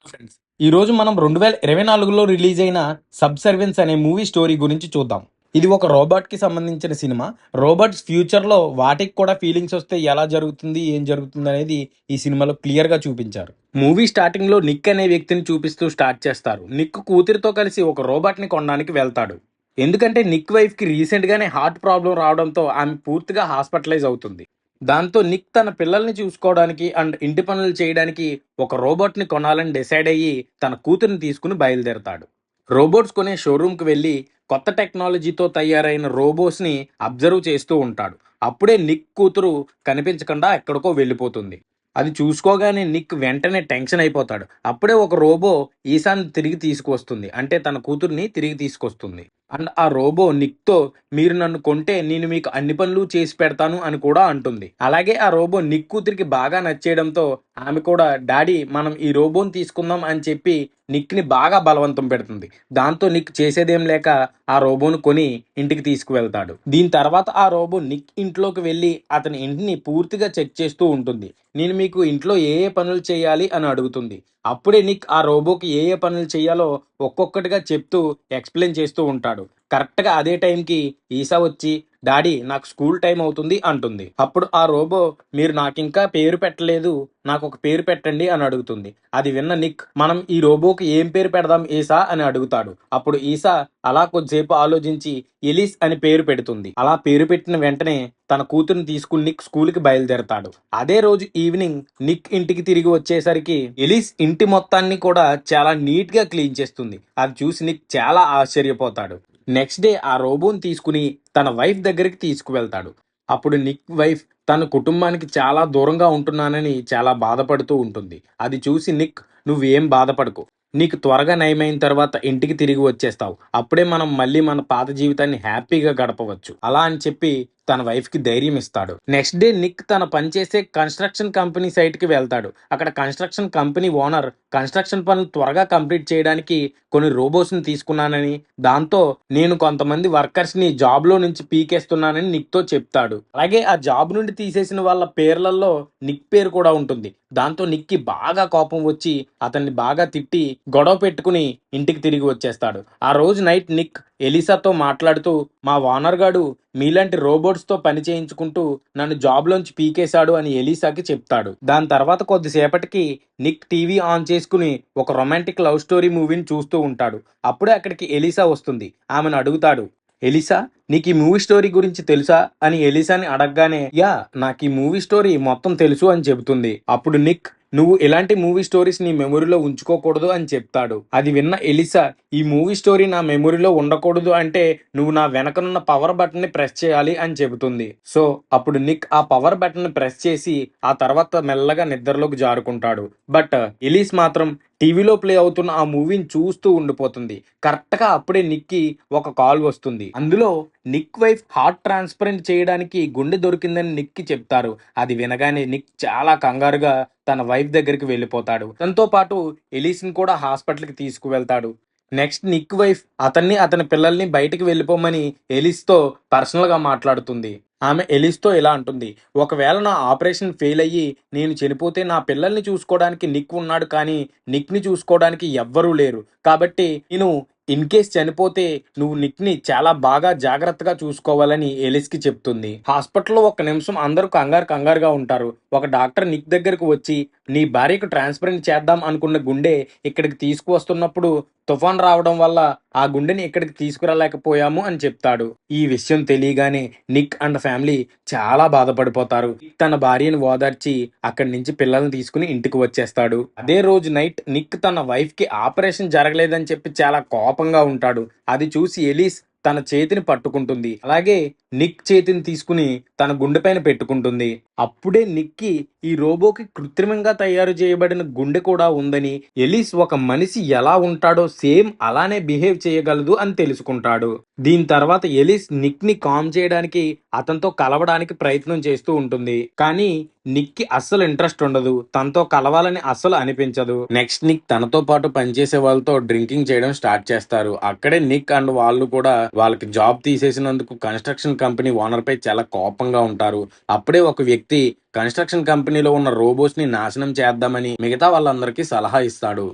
Friends, ఈరోజు మనం 2024లో release అయిన సబ్సర్వెన్స్ అనే మూవీ స్టోరీ గురించి చూద్దాం. ఇది ఒక రోబోట్‌కి సంబంధించిన సినిమా. రోబోట్స్ ఫ్యూచర్‌లో వాటికి కూడా ఫీలింగ్స్ వస్తే ఎలా జరుగుతుంది, ఏం జరుగుతుందనేది ఈ సినిమాలో క్లియర్‌గా చూపించారు. మూవీ స్టార్టింగ్‌లో నిక్ అనే వ్యక్తిని చూపిస్తూ స్టార్ట్ చేస్తారు. నిక్ కూతురితో కలిసి ఒక రోబోట్‌ని కొనడానికి వెళ్తాడు. ఎందుకంటే నిక్ వైఫ్‌కి రీసెంట్‌గానే హార్ట్ ప్రాబ్లమ్ రావడంతో ఆమె పూర్తిగా హాస్పిటలైజ్ అవుతుంది. దాంతో నిక్ తన పిల్లల్ని చూసుకోవడానికి అండ్ ఇంటి పనులు చేయడానికి ఒక రోబోట్‌ని కొనాలని డిసైడ్ అయ్యి తన కూతురిని తీసుకొని బయలుదేరతాడు. రోబోట్స్ కొనే షోరూమ్‌కి వెళ్లి కొత్త టెక్నాలజీతో తయారైన రోబోట్స్‌ని అబ్జర్వ్ చేస్తూ ఉంటాడు. అప్పుడే నిక్ కూతురు కనిపించకుండా ఎక్కడికో వెళ్ళిపోతుంది. అది చూసుకోగానే నిక్ వెంటనే టెన్షన్ అయిపోతాడు. అప్పుడే ఒక రోబో ఈశాని తిరిగి తీసుకువస్తుంది. అంటే తన కూతుర్ని తిరిగి తీసుకొస్తుంది. అండ్ ఆ రోబో నిక్‌తో మీరు నన్ను కొంటే నేను మీకు అన్ని పనులు చేసి పెడతాను అని కూడా అంటుంది. అలాగే ఆ రోబో నిక్ కూతురికి బాగా నచ్చేయడంతో ఆమె కూడా డాడీ మనం ఈ రోబోని తీసుకుందాం అని చెప్పి నిక్‌ని బాగా బలవంతం పెడుతుంది. దాంతో నిక్ చేసేదేం లేక ఆ రోబోను కొని ఇంటికి తీసుకువెళ్తాడు. దీని తర్వాత ఆ రోబో నిక్ ఇంట్లోకి వెళ్లి అతని ఇంటిని పూర్తిగా చెక్ చేస్తూ ఉంటుంది. నేను మీకు ఇంట్లో ఏ ఏ పనులు చేయాలి అని అడుగుతుంది. అప్పుడే నిక్ ఆ రోబోకి ఏ ఏ పనులు చేయాలో ఒక్కొక్కటిగా చెప్తూ ఎక్స్‌ప్లెయిన్ చేస్తూ ఉంటాడు. కరెక్ట్‌గా అదే టైంకి ఈసా వచ్చి డాడీ నాకు స్కూల్ టైం అవుతుంది అంటుంది. అప్పుడు ఆ రోబో మీరు నాకింకా పేరు పెట్టలేదు. నాకొక పేరు పెట్టండి అని అడుగుతుంది. అది విన్న నిక్ మనం ఈ రోబోకి ఏం పేరు పెడదాం ఈసా అని అడుగుతాడు. అప్పుడు ఈసా అలా కొద్దిసేపు ఆలోచించి ఎలిస్ అని పేరు పెడుతుంది. అలా పేరు పెట్టిన వెంటనే తన కూతుర్ని తీసుకుని నిక్ స్కూల్‌కి బయలుదేరతాడు. అదే రోజు ఈవినింగ్ నిక్ ఇంటికి తిరిగి వచ్చేసరికి ఎలిస్ ఇంటి మొత్తాన్ని కూడా చాలా నీట్‌గా క్లీన్ చేస్తుంది. అది చూసి నిక్ చాలా ఆశ్చర్యపోతాడు. నెక్స్ట్ డే ఆ రోబోని తీసుకుని తన వైఫ్ దగ్గరికి తీసుకువెళ్తాడు. అప్పుడు నిక్ వైఫ్ తన కుటుంబానికి చాలా దూరంగా ఉంటున్నానని చాలా బాధపడుతూ ఉంటుంది. అది చూసి నిక్ నువ్వేం బాధపడకు. నీకు త్వరగా నయమైన తర్వాత ఇంటికి తిరిగి వచ్చేస్తావు. అప్పుడే మనం మళ్ళీ మన పాత జీవితాన్ని హ్యాపీగా గడపవచ్చు. అలా అని చెప్పి తన వైఫ్‌కి ధైర్యం ఇస్తాడు. నెక్స్ట్ డే నిక్ తన పనిచేసే కన్‌స్ట్రక్షన్ కంపెనీ సైట్‌కి వెళ్తాడు. అక్కడ కన్‌స్ట్రక్షన్ కంపెనీ ఓనర్ కన్‌స్ట్రక్షన్ పనులు త్వరగా కంప్లీట్ చేయడానికి కొన్ని రోబోట్స్‌ని తీసుకున్నానని, దాంతో నేను కొంతమంది వర్కర్స్‌ని జాబ్‌లో నుంచి పీకేస్తున్నానని నిక్‌తో చెప్తాడు. అలాగే ఆ జాబ్ నుండి తీసేసిన వాళ్ళ పేర్లల్లో నిక్ పేరు కూడా ఉంటుంది. దాంతో నిక్‌కి బాగా కోపం వచ్చి అతన్ని బాగా తిట్టి గొడవ పెట్టుకుని ఇంటికి తిరిగి వచ్చేస్తాడు. ఆ రోజు నైట్ నిక్ ఎలిసాతో మాట్లాడుతూ మా ఓనర్ గాడు మీలాంటి రోబోట్స్‌తో పని చేయించుకుంటూ నన్ను జాబ్‌లోంచి పీకేశాడు అని ఎలీసాకి చెప్తాడు. దాని తర్వాత కొద్దిసేపటికి నిక్ టీవీ ఆన్ చేసుకుని ఒక రొమాంటిక్ లవ్ స్టోరీ మూవీని చూస్తూ ఉంటాడు. అప్పుడే అక్కడికి ఎలీసా వస్తుంది. ఆమెను అడుగుతాడు. ఎలీసా నీకీ మూవీ స్టోరీ గురించి తెలుసా? అని ఎలీసాని అడగగానే యాహ్! నాకీ మూవీ స్టోరీ మొత్తం తెలుసు అని చెబుతుంది. అప్పుడు నిక్ నువ్వు ఇలాంటి మూవీ స్టోరీస్ నీ మెమొరీలో ఉంచుకోకూడదు అని చెప్తాడు. అది విన్న ఎలిసా ఈ మూవీ స్టోరీ నా మెమొరీలో ఉండకూడదు అంటే నువ్వు నా వెనకనున్న పవర్ బటన్ని ప్రెస్ చేయాలి అని చెబుతుంది. సో అప్పుడు నిక్ ఆ పవర్ బటన్ని ప్రెస్ చేసి ఆ తర్వాత మెల్లగా నిద్రలోకి జారుకుంటాడు. బట్ ఎలీస్ మాత్రం టీవీలో ప్లే అవుతున్న ఆ మూవీని చూస్తూ ఉండిపోతుంది. కరెక్ట్‌గా అప్పుడే నిక్‌కి ఒక కాల్ వస్తుంది. అందులో నిక్ వైఫ్ హార్ట్ ట్రాన్స్‌ప్లాంట్ చేయడానికి గుండె దొరికిందని నిక్‌కి చెప్తారు. అది వినగానే నిక్ చాలా కంగారుగా తన వైఫ్ దగ్గరికి వెళ్ళిపోతాడు. తనతో పాటు ఎలీస్‌ని కూడా హాస్పిటల్‌కి తీసుకువెళ్తాడు. నెక్స్ట్ నిక్ వైఫ్ అతన్ని, అతని పిల్లల్ని బయటికి వెళ్ళిపోమని ఎలిస్‌తో పర్సనల్‌గా మాట్లాడుతుంది. ఆమె ఎలిస్‌తో ఇలా అంటుంది. ఒకవేళ నా ఆపరేషన్ ఫెయిల్ అయ్యి నేను చనిపోతే నా పిల్లల్ని చూసుకోవడానికి నిక్ ఉన్నాడు కానీ నిక్‌ని చూసుకోవడానికి ఎవ్వరూ లేరు. కాబట్టి నేను ఇన్‌కేస్ చనిపోతే నువ్వు నిక్‌ని చాలా బాగా జాగ్రత్తగా చూసుకోవాలని ఎలిస్‌కి చెప్తుంది. హాస్పిటల్‌లో ఒక్క నిమిషం అందరూ కంగారుగా ఉంటారు. ఒక డాక్టర్ నిక్ దగ్గరకు వచ్చి నీ భార్యకు ట్రాన్స్‌ప్లాంట్ చేద్దాం అనుకున్న గుండె ఇక్కడికి తీసుకువస్తున్నప్పుడు తుఫాన్ రావడం వల్ల ఆ గుండెని ఇక్కడికి తీసుకురాలేకపోయాము అని చెప్తాడు. ఈ విషయం తెలియగానే నిక్ అండ్ ఫ్యామిలీ చాలా బాధపడిపోతారు. తన భార్యను ఓదార్చి అక్కడి నుంచి పిల్లల్ని తీసుకుని ఇంటికి వచ్చేస్తాడు. అదే రోజు నైట్ నిక్ తన వైఫ్‌కి ఆపరేషన్ జరగలేదని చెప్పి చాలా కోపంగా ఉంటాడు. అది చూసి ఎలీస్ తన చేతిని పట్టుకుంటుంది. అలాగే నిక్ చేతిని తీసుకుని తన గుండె పైన పెట్టుకుంటుంది. అప్పుడే నిక్‌కి ఈ రోబోకి కృత్రిమంగా తయారు చేయబడిన గుండె కూడా ఉందని, ఎలీస్ ఒక మనిషి ఎలా ఉంటాడో సేమ్ అలానే బిహేవ్ చేయగలదు అని తెలుసుకుంటాడు. దీని తర్వాత ఎలీస్ నిక్‌ని కామ్ చేయడానికి అతనితో కలవడానికి ప్రయత్నం చేస్తూ ఉంటుంది. కానీ నిక్‌కి అస్సలు ఇంట్రెస్ట్ ఉండదు. తనతో కలవాలని అస్సలు అనిపించదు. నెక్స్ట్ నిక్ తనతో పాటు పనిచేసే వాళ్ళతో డ్రింకింగ్ చేయడం స్టార్ట్ చేస్తారు. అక్కడే నిక్ అండ్ వాళ్ళు కూడా వాళ్ళకి జాబ్ తీసేసినందుకు కన్‌స్ట్రక్షన్ కంపెనీ ఓనర్ పై చాలా కోపంగా ఉంటారు. అప్పుడే ఒక వ్యక్తి వ్యక్తి కన్స్ట్రక్షన్ కంపెనీలో ఉన్న రోబోట్స్ ని నాశనం చేద్దామని మిగతా వాళ్ళందరికీ సలహా ఇస్తాడు.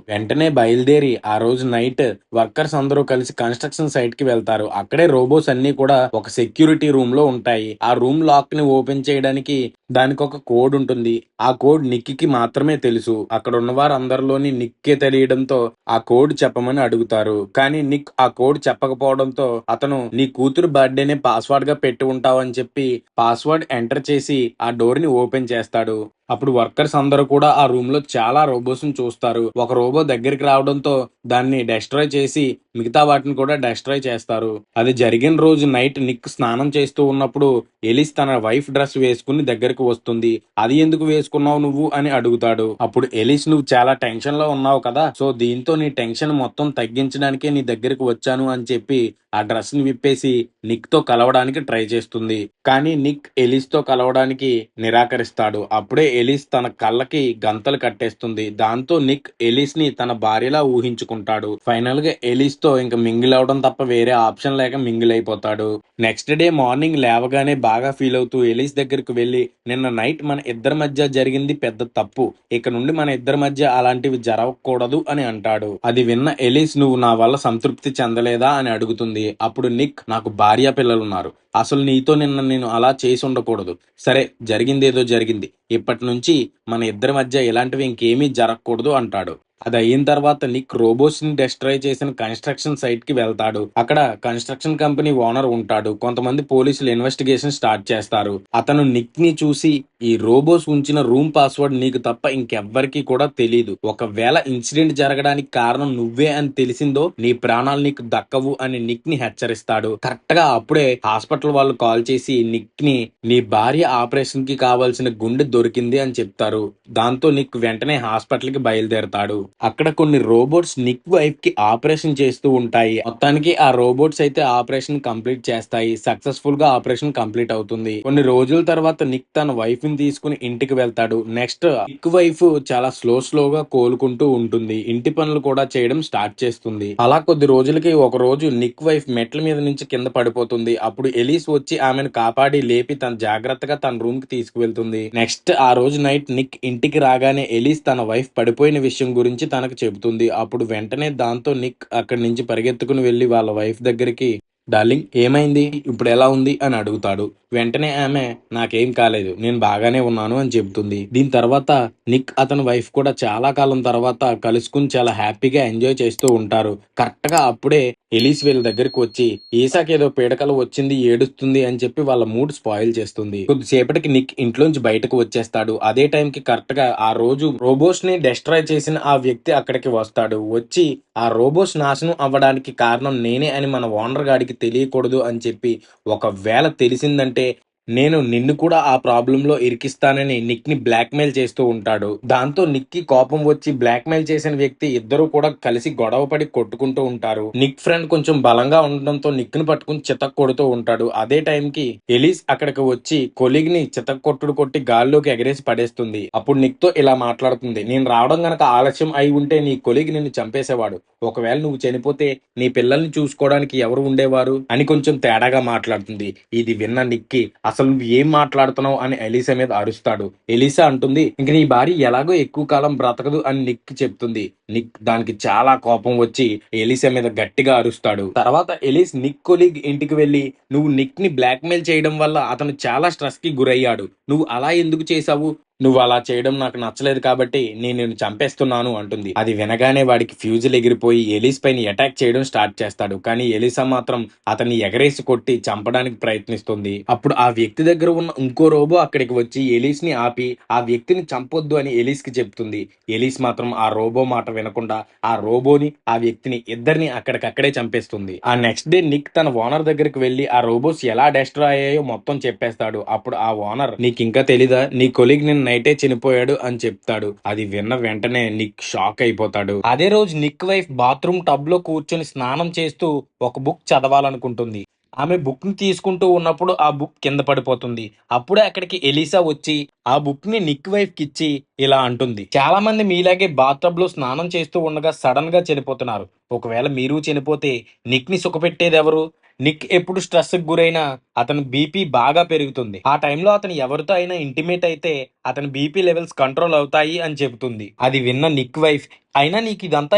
వెంటనే బయలుదేరి ఆ రోజు నైట్ వర్కర్స్ అందరూ కలిసి కన్స్ట్రక్షన్ సైట్ కి వెళ్తారు. అక్కడే రోబోట్స్ అన్ని కూడా ఒక సెక్యూరిటీ రూమ్ లో ఉంటాయి. ఆ రూమ్ లాక్ ని ఓపెన్ చేయడానికి దానికి ఒక కోడ్ ఉంటుంది. ఆ కోడ్ నిక్కీకి మాత్రమే తెలుసు. అక్కడ ఉన్న వారందరిలోని నిక్కే తెలియడంతో ఆ కోడ్ చెప్పమని అడుగుతారు. కానీ నిక్ ఆ కోడ్ చెప్పకపోవడంతో అతను నీ కూతురు బర్త్డేనే పాస్వర్డ్ గా పెట్టి ఉంటావని చెప్పి పాస్వర్డ్ ఎంటర్ చేసి ఆ డోర్ ని ఓపెన్ చేస్తాడు. అప్పుడు వర్కర్స్ అందరూ కూడా ఆ రూమ్ లో చాలా రోబోట్స్ ని చూస్తారు. ఒక రోబో దగ్గరికి రావడంతో దాన్ని డెస్ట్రాయ్ చేసి మిగతా వాటిని కూడా డెస్ట్రాయ్ చేస్తారు. అది జరిగిన రోజు నైట్ నిక్ స్నానం చేస్తూ ఉన్నప్పుడు ఎలిస్ తన వైఫ్ డ్రెస్ వేసుకుని దగ్గరికి వస్తుంది. అది ఎందుకు వేసుకున్నావు నువ్వు అని అడుగుతాడు. అప్పుడు ఎలిస్, నువ్వు చాలా టెన్షన్ లో ఉన్నావు కదా, సో దీంతో నీ టెన్షన్ మొత్తం తగ్గించడానికే నీ దగ్గరికి వచ్చాను అని చెప్పి ఆ డ్రెస్ ని విప్పేసి నిక్ తో కలవడానికి ట్రై చేస్తుంది. కానీ నిక్ ఎలిస్ తో కలవడానికి నిరాకరిస్తాడు. అప్పుడే ఎలిస్ తన కళ్ళకి గంతలు కట్టేస్తుంది. దాంతో నిక్ ఎలిస్ ని తన భార్యలా ఊహించుకుంటాడు. ఫైనల్ గా ఎలిస్ తో ఇంకా మింగిల్ అవడం తప్ప వేరే ఆప్షన్ లేక మింగిల్ అయిపోతాడు. నెక్స్ట్ డే మార్నింగ్ లేవగానే బాగా ఫీల్ అవుతూ ఎలిస్ దగ్గరికి వెళ్లి, నిన్న నైట్ మన ఇద్దరి మధ్య జరిగింది పెద్ద తప్పు, ఇక నుండి మన ఇద్దరి మధ్య అలాంటివి జరగకూడదు అని అంటాడు. అది విన్న ఎలిస్, నువ్వు నా వల్ల సంతృప్తి చెందలేదా అని అడుగుతుంది. అప్పుడు నిక్, నాకు భార్య పిల్లలున్నారు, అసలు నీతో నిన్న నేను అలా చేసి ఉండకూడదు. సరే, జరిగిందేదో జరిగింది, ఇప్పటి నుంచి మన ఇద్దరి మధ్య ఇలాంటివి ఇంకేమీ జరగకూడదు అంటాడు. అది అయిన తర్వాత నిక్ రోబోట్స్ ని డెస్ట్రాయ్ చేసిన కన్స్ట్రక్షన్ సైట్ కి వెళ్తాడు. అక్కడ కన్స్ట్రక్షన్ కంపెనీ ఓనర్ ఉంటాడు. కొంతమంది పోలీసులు ఇన్వెస్టిగేషన్ స్టార్ట్ చేస్తారు. అతను నిక్ ని చూసి, ఈ రోబోట్స్ ఉంచిన రూమ్ పాస్వర్డ్ నీకు తప్ప ఇంకెవ్వరికి కూడా తెలీదు. ఒకవేళ ఇన్సిడెంట్ జరగడానికి కారణం నువ్వే అని తెలిసిందో నీ ప్రాణాలు నీకు దక్కవు అని నిక్ ని హెచ్చరిస్తాడు. కరెక్ట్ గా అప్పుడే హాస్పిటల్ వాళ్ళు కాల్ చేసి నిక్ ని, నీ భార్య ఆపరేషన్ కి కావాల్సిన గుండె దొరికింది అని చెప్తారు. దాంతో నిక్ వెంటనే హాస్పిటల్ కి బయలుదేరతాడు. అక్కడ కొన్ని రోబోట్స్ నిక్ వైఫ్ కి ఆపరేషన్ చేస్తూ ఉంటాయి. మొత్తానికి ఆ రోబోట్స్ అయితే ఆపరేషన్ కంప్లీట్ చేస్తాయి. సక్సెస్ఫుల్ గా ఆపరేషన్ కంప్లీట్ అవుతుంది. కొన్ని రోజుల తర్వాత నిక్ తన వైఫ్ ని తీసుకుని ఇంటికి వెళ్తాడు. నెక్స్ట్ నిక్ వైఫ్ చాలా స్లోగా కోలుకుంటూ ఉంటుంది. ఇంటి పనులు కూడా చేయడం స్టార్ట్ చేస్తుంది. అలా కొద్ది రోజులకి ఒక రోజు నిక్ వైఫ్ మెట్ల మీద నుంచి కింద పడిపోతుంది. అప్పుడు ఎలిస్ వచ్చి ఆమెను కాపాడి లేపి తన జాగ్రత్తగా తన రూమ్ కి తీసుకువెళ్తుంది. నెక్స్ట్ ఆ రోజు నైట్ నిక్ ఇంటికి రాగానే ఎలిస్ తన వైఫ్ పడిపోయిన విషయం గురించి తనకు చెబుతుంది. అప్పుడు వెంటనే దాంతో నిక్ అక్కడి నుంచి పరిగెత్తుకుని వెళ్లి వాళ్ళ వైఫ్ దగ్గరికి, డార్లింగ్ ఏమైంది, ఇప్పుడు ఎలా ఉంది అని అడుగుతాడు. వెంటనే ఆమె, నాకేం కాలేదు, నేను బాగానే ఉన్నాను అని చెబుతుంది. దీని తర్వాత నిక్ అతని వైఫ్ కూడా చాలా కాలం తర్వాత కలుసుకుని చాలా హ్యాపీగా ఎంజాయ్ చేస్తూ ఉంటారు. కరెక్ట్ గా అప్పుడే ఎలిస్ వీళ్ళ దగ్గరికి వచ్చి, ఈసాకి ఏదో పీడకలు వచ్చింది, ఏడుస్తుంది అని చెప్పి వాళ్ళ మూడ్ స్పాయిల్ చేస్తుంది. కొద్దిసేపటికి నిక్ ఇంట్లోంచి బయటకు వచ్చేస్తాడు. అదే టైంకి కరెక్ట్ గా ఆ రోజు రోబోట్స్ ని డెస్ట్రాయ్ చేసిన ఆ వ్యక్తి అక్కడికి వస్తాడు. వచ్చి, ఆ రోబోట్స్ నాశనం అవ్వడానికి కారణం నేనే అని మన ఓనర్ గాడికి తెలియకూడదు అని చెప్పి, ఒకవేళ తెలిసిందంటే నేను నిన్ను కూడా ఆ ప్రాబ్లంలో ఇరికిస్తానని నిక్ ని బ్లాక్మెయిల్ చేస్తూ ఉంటాడు. దాంతో నిక్ కి కోపం వచ్చి బ్లాక్మెయిల్ చేసిన వ్యక్తి ఇద్దరు కూడా కలిసి గొడవ పడి కొట్టుకుంటూ ఉంటారు. నిక్ ఫ్రెండ్ కొంచెం బలంగా ఉండడంతో నిక్ ని పట్టుకుని చితక్ కొడుతూ ఉంటాడు. అదే టైంకి ఎలిస్ అక్కడికి వచ్చి కొలిగ్ ని చితక్ కొట్టుడు కొట్టి గాల్లోకి ఎగరేసి పడేస్తుంది. అప్పుడు నిక్ తో ఇలా మాట్లాడుతుంది, నేను రావడం గనక ఆలస్యం అయి ఉంటే నీ కొలిగ్ నిన్ను చంపేసేవాడు. ఒకవేళ నువ్వు చనిపోతే నీ పిల్లల్ని చూసుకోవడానికి ఎవరు ఉండేవారు అని కొంచెం తేడాగా మాట్లాడుతుంది. ఇది విన్న నిక్కి, అసలు నువ్వు ఏం మాట్లాడుతున్నావు అని ఎలిసా మీద అరుస్తాడు. ఎలిసా అంటుంది, ఇంక నీ భార్య ఎలాగో ఎక్కువ కాలం బ్రతకదు అని నిక్ చెప్తుంది. నిక్ దానికి చాలా కోపం వచ్చి ఎలిసా మీద గట్టిగా అరుస్తాడు. తర్వాత ఎలిస్ నిక్ కొలీగ్ ఇంటికి వెళ్లి, నువ్వు నిక్ ని బ్లాక్మెయిల్ చేయడం వల్ల అతను చాలా స్ట్రెస్ కి గురయ్యాడు, నువ్వు అలా ఎందుకు చేశావు, నువ్వు అలా చేయడం నాకు నచ్చలేదు కాబట్టి నేను నిన్ను చంపేస్తున్నాను అంటుంది. అది వినగానే వాడికి ఫ్యూజులు ఎగిరిపోయి ఎలిస్ పైన అటాక్ చేయడం స్టార్ట్ చేస్తాడు. కానీ ఎలిసా మాత్రం అతన్ని ఎగరేసి కొట్టి చంపడానికి ప్రయత్నిస్తుంది. అప్పుడు ఆ వ్యక్తి దగ్గర ఉన్న ఇంకో రోబో అక్కడికి వచ్చి ఎలిస్ ని ఆపి ఆ వ్యక్తిని చంపొద్దు అని ఎలిస్ కి చెప్తుంది. ఎలిస్ మాత్రం ఆ రోబో మాట వినకుండా ఆ రోబోని ఆ వ్యక్తిని ఇద్దరిని అక్కడికక్కడే చంపేస్తుంది. ఆ నెక్స్ట్ డే నిక్ తన ఓనర్ దగ్గరికి వెళ్లి ఆ రోబోస్ ఎలా డెస్ట్రాయ్ అయ్యాయో మొత్తం చెప్పేస్తాడు. అప్పుడు ఆ ఓనర్, నీకు ఇంకా తెలీదా, నీ కొలీగ్ నిన్న నైటే చనిపోయాడు అని చెప్తాడు. అది విన్న వెంటనే నిక్ షాక్ అయిపోతాడు. అదే రోజు నిక్ వైఫ్ బాత్రూమ్ టబ్ లో కూర్చొని స్నానం చేస్తూ ఒక బుక్ చదవాలనుకుంటుంది. ఆమె బుక్ ని తీసుకుంటూ ఉన్నప్పుడు ఆ బుక్ కింద పడిపోతుంది. అప్పుడే అక్కడికి ఎలిసా వచ్చి ఆ బుక్ ని నిక్ వైఫ్ కి ఇచ్చి ఇలా అంటుంది, చాలా మంది మీలాగే బాత్ టబ్ లో స్నానం చేస్తూ ఉండగా సడన్ గా చనిపోతున్నారు. ఒకవేళ మీరు చనిపోతే నిక్ ని సుఖపెట్టేది ఎవరు, నిక్ ఎప్పుడు స్ట్రెస్ కి గురైనా అతని బీపీ బాగా పెరుగుతుంది. ఆ టైంలో అతను ఎవరితో అయినా ఇంటిమేట్ అయితే అతని బీపీ లెవెల్స్ కంట్రోల్ అవుతాయి అని చెబుతుంది. అది విన్న నిక్ వైఫ్, అయినా నీకు ఇదంతా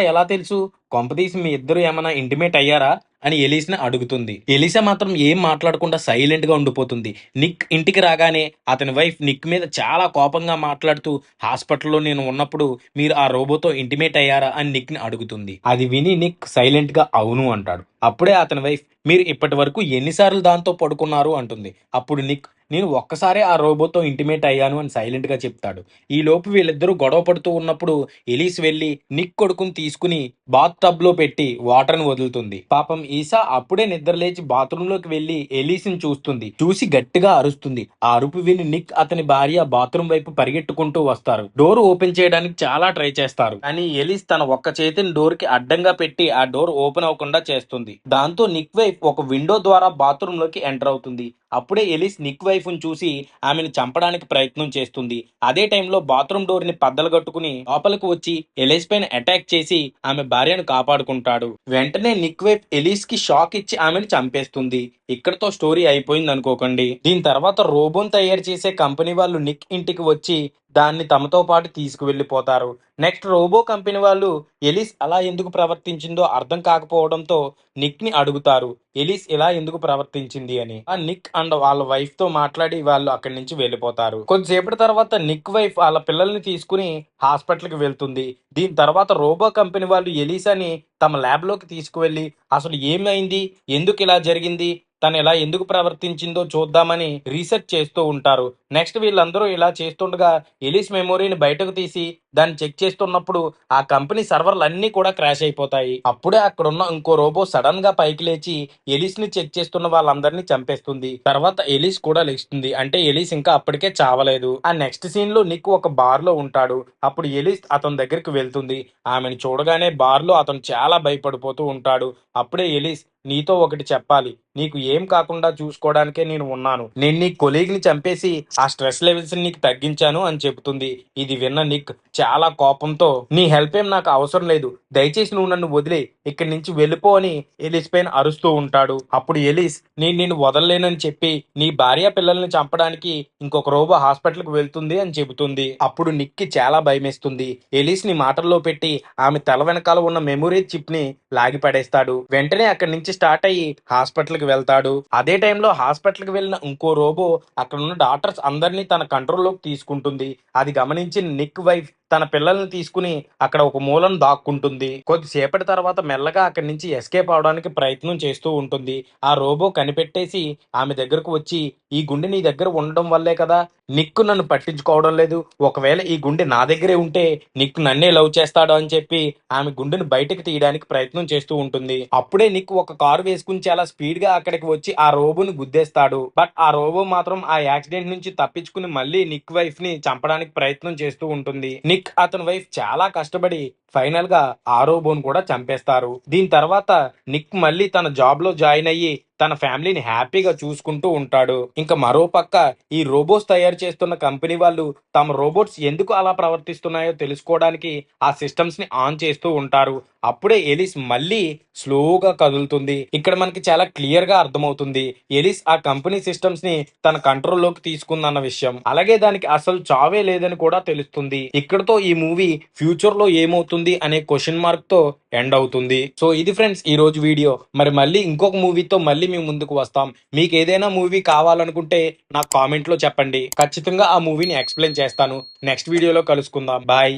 ఎలా తెలుసు? కొంపదీసి మీ ఇద్దరు ఏమైనా ఇంటిమేట్ అయ్యారా అని ఎలీస్‌ని అడుగుతుంది. ఎలీసా మాత్రం ఏం మాట్లాడకుండా సైలెంట్‌గా ఉండిపోతుంది. నిక్ ఇంటికి రాగానే అతని వైఫ్ నిక్ మీద చాలా కోపంగా మాట్లాడుతూ, హాస్పిటల్‌లో నేను ఉన్నప్పుడు మీరు ఆ రోబోతో ఇంటిమేట్ అయ్యారా అని నిక్‌ని అడుగుతుంది. అది విని నిక్ సైలెంట్‌గా అవును అంటాడు. అప్పుడే అతని వైఫ్, మీరు ఇప్పటి వరకు ఎన్ని సార్లు దాంతో పడుకున్నారు అంటుంది. అప్పుడు నిక్, నేను ఒక్కసారే ఆ రోబోతో ఇంటిమేట్ అయ్యాను అని సైలెంట్‌గా చెప్తాడు. ఈలోపు వీళ్ళిద్దరూ గొడవ పడుతూ ఉన్నప్పుడు ఎలీస్ వెళ్లి నిక్ కొడుకుని తీసుకుని బాత్ టబ్‌లో పెట్టి వాటర్‌ని వదులుతుంది. పాపం ఈసా అప్పుడే నిద్రలేచి బాత్రూంలోకి వెళ్లి ఎలీస్‌ని చూస్తుంది. చూసి గట్టిగా అరుస్తుంది. ఆ అరుపు విని నిక్ అతని భార్య బాత్రూం వైపు పరిగెట్టుకుంటూ వస్తారు. డోర్ ఓపెన్ చేయడానికి చాలా ట్రై చేస్తారు. కానీ ఎలీస్ తన ఒక్క చేతిని డోర్‌కి అడ్డంగా పెట్టి ఆ డోర్ ఓపెన్ అవ్వకుండా చేస్తుంది. దాంతో నిక్ వైఫ్ ఒక విండో ద్వారా బాత్రూంలోకి ఎంటర్ అవుతుంది. అప్పుడే ఎలిస్ నిక్ వైఫ్‌ని చూసి ఆమెను చంపడానికి ప్రయత్నం చేస్తుంది. అదే టైంలో బాత్రూమ్ డోర్‌ని బద్దలుగొట్టుకుని లోపలికి వచ్చి ఎలిస్ పైన అటాక్ చేసి ఆమె భార్యను కాపాడుకుంటాడు. వెంటనే నిక్ వైఫ్ ఎలిస్‌కి షాక్ ఇచ్చి ఆమెను చంపేస్తుంది. ఇక్కడితో స్టోరీ అయిపోయిందనుకోకండి. దీని తర్వాత రోబోని తయారు చేసే కంపెనీ వాళ్ళు నిక్ ఇంటికి వచ్చి దాన్ని తమతో పాటు తీసుకువెళ్ళిపోతారు. నెక్స్ట్ రోబో కంపెనీ వాళ్ళు ఎలిస్ అలా ఎందుకు ప్రవర్తించిందో అర్థం కాకపోవడంతో నిక్‌ని అడుగుతారు. ఎలిస్ ఇలా ఎందుకు ప్రవర్తించింది అని. ఆ నిక్ అండ్ వాళ్ళ వైఫ్ తో మాట్లాడి వాళ్ళు అక్కడి నుంచి వెళ్ళిపోతారు. కొద్దిసేపటి తర్వాత నిక్ వైఫ్ వాళ్ళ పిల్లల్ని తీసుకుని హాస్పిటల్ కి వెళ్తుంది. దీని తర్వాత రోబో కంపెనీ వాళ్ళు ఎలీసాని తమ ల్యాబ్ లోకి తీసుకువెళ్లి అసలు ఏమైంది, ఎందుకు ఇలా జరిగింది, తను ఇలా ఎందుకు ప్రవర్తించిందో చూద్దామని రీసెర్చ్ చేస్తూ ఉంటారు. నెక్స్ట్ వీళ్ళందరూ ఇలా చేస్తుండగా ఎలిస్ మెమొరీని బయటకు తీసి దాన్ని చెక్ చేస్తున్నప్పుడు ఆ కంపెనీ సర్వర్లు అన్నీ కూడా క్రాష్ అయిపోతాయి. అప్పుడే అక్కడున్న ఇంకో రోబో సడన్ గా పైకి లేచి ఎలిస్ ని చెక్ చేస్తున్న వాళ్ళందరినీ చంపేస్తుంది. తర్వాత ఎలిస్ కూడా లేస్తుంది. అంటే ఎలిస్ ఇంకా అప్పటికే చావలేదు. ఆ నెక్స్ట్ సీన్ లో నిక్ ఒక బార్ లో ఉంటాడు. అప్పుడు ఎలిస్ అతని దగ్గరికి వెళ్తుంది. ఆమెను చూడగానే బార్ లో అతను చాలా భయపడిపోతూ ఉంటాడు. అప్పుడే ఎలిస్, నీతో ఒకటి చెప్పాలి. నీకు ఏం కాకుండా చూసుకోవడానికే నేను ఉన్నాను. నేను నీ కొలీగ్ ని చంపేసి ఆ స్ట్రెస్ లెవెల్స్ నీకు తగ్గించాను అని చెబుతుంది. ఇది విన్న నిక్ చాలా కోపంతో, నీ హెల్ప్ ఏం నాకు అవసరం లేదు. దయచేసి నువ్వు నన్ను వదిలే ఇక్కడి నుంచి వెళ్ళిపో అని ఎలిస్ పైన అరుస్తూ ఉంటాడు. అప్పుడు ఎలిస్, నేను నిన్ను వదలలేనని చెప్పి నీ భార్య పిల్లల్ని చంపడానికి ఇంకొక రోబో హాస్పిటల్ కి వెళ్తుంది అని చెబుతుంది. అప్పుడు నిక్ కి చాలా భయమేస్తుంది. ఎలిస్ ని మాటల్లో పెట్టి ఆమె తల వెనకాల ఉన్న మెమొరీ చిప్ ని లాగి పడేస్తాడు. వెంటనే అక్కడి నుంచి స్టార్ట్ అయ్యి హాస్పిటల్ కి వెళ్తాడు. అదే టైంలో హాస్పిటల్ కి వెళ్ళిన ఇంకో రోబో అక్కడ ఉన్న డాక్టర్స్ అందరినీ తన కంట్రోల్లోకి తీసుకుంటుంది. అది గమనించిన నిక్ వైఫ్ తన పిల్లల్ని తీసుకుని అక్కడ ఒక మూలన దాక్కుంటుంది. కొద్దిసేపటి తర్వాత మెల్లగా అక్కడి నుంచి ఎస్కేప్ అవడానికి ప్రయత్నం చేస్తూ ఉంటుంది. ఆ రోబో కనిపెట్టేసి ఆమె దగ్గరకు వచ్చి, ఈ గుండె నీ దగ్గర ఉండడం వల్లే కదా నిక్ నన్ను పట్టించుకోవడం లేదు. ఒకవేళ ఈ గుండె నా దగ్గరే ఉంటే నిక్ నన్నే లవ్ చేస్తాడు అని చెప్పి ఆమె గుండెను బయటకు తీయడానికి ప్రయత్నం చేస్తూ ఉంటుంది. అప్పుడే నిక్ ఒక కారు వేసుకుని చాలా స్పీడ్ గా అక్కడికి వచ్చి ఆ రోబోని గుద్దేస్తాడు. బట్ ఆ రోబో మాత్రం ఆ యాక్సిడెంట్ నుంచి తప్పించుకుని మళ్ళీ నిక్ వైఫ్ ని చంపడానికి ప్రయత్నం చేస్తూ ఉంటుంది. నిక్ అతని వైఫ్ చాలా కష్టపడి ఫైనల్ గా ఆ రోబోను కూడా చంపేస్తారు. దీని తర్వాత నిక్ మళ్ళీ తన జాబ్ లో జాయిన్ అయ్యి తన ఫ్యామిలీని హ్యాపీగా చూసుకుంటూ ఉంటాడు. ఇంకా మరో పక్క ఈ రోబోట్స్ తయారు చేస్తున్న కంపెనీ వాళ్ళు తమ రోబోట్స్ ఎందుకు అలా ప్రవర్తిస్తున్నాయో తెలుసుకోవడానికి ఆ సిస్టమ్స్ ని ఆన్ చేస్తూ ఉంటారు. అప్పుడే ఎలిస్ మళ్ళీ స్లోగా కదులుతుంది. ఇక్కడ మనకి చాలా క్లియర్ గా అర్థమవుతుంది ఎలిస్ ఆ కంపెనీ సిస్టమ్స్ ని తన కంట్రోల్లోకి తీసుకుందన్న విషయం. అలాగే దానికి అసలు చావే లేదని కూడా తెలుస్తుంది. ఇక్కడతో ఈ మూవీ ఫ్యూచర్ లో ఏమవుతుంది అనే క్వశ్చన్ మార్క్ తో ఎండ్ అవుతుంది. సో ఇది ఫ్రెండ్స్ ఈ రోజు వీడియో. మరి మళ్ళీ ఇంకొక మూవీతో మళ్ళీ మేము ముందుకు వస్తాం. మీకు ఏదైనా మూవీ కావాలనుకుంటే నాకు కామెంట్ లో చెప్పండి. ఖచ్చితంగా ఆ మూవీని ఎక్స్ప్లెయిన్ చేస్తాను. నెక్స్ట్ వీడియోలో కలుసుకుందాం. బాయ్.